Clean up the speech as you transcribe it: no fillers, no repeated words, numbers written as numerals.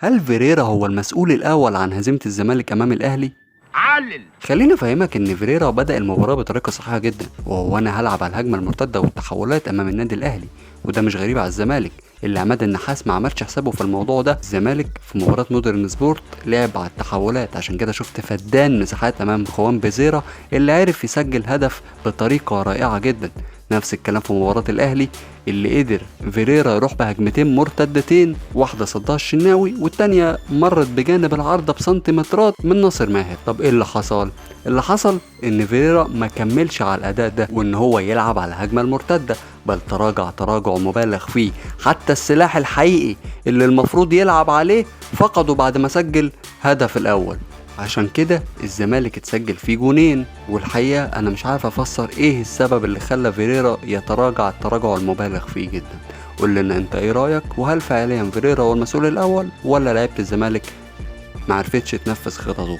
هل فيريرا هو المسؤول الأول عن هزيمة الزمالك أمام الأهلي؟ علل. خليني أفهمك إن فيريرا بدأ المباراة بطريقة صحيحة جدا، وهو أنا هلعب على الهجمة المرتدة والتحولات أمام النادي الأهلي، وده مش غريب على الزمالك اللي عماد النحاس ما عملش حسابه في الموضوع ده. الزمالك في مباراة مودرن سبورت لعب على التحولات، عشان كده شفت فدان مساحات أمام خوان بيزيرا اللي عرف يسجل هدف بطريقة رائعة جدا. نفس الكلام في مباراة الأهلي اللي قدر فيريرا يروح بهجمتين مرتدتين، واحدة صدها الشناوي والتانية مرت بجانب العارضة بسنتيمترات من ناصر ماهر. طب ايه اللي حصل؟ اللي حصل ان فيريرا ما كملش على الأداء ده وان هو يلعب على الهجمة المرتدة، بل تراجع مبالغ فيه. حتى السلاح الحقيقي اللي المفروض يلعب عليه فقده بعد ما سجل هدف الأول. عشان كده الزمالك اتسجل فيه جونين، والحقيقة انا مش عارف افسر ايه السبب اللي خلى فيريرا يتراجع التراجع المبالغ فيه جدا. قول لنا انت ايه رايك، وهل فعليا فيريرا هو المسؤول الاول ولا لعيبة الزمالك معرفتش تنفذ خططه؟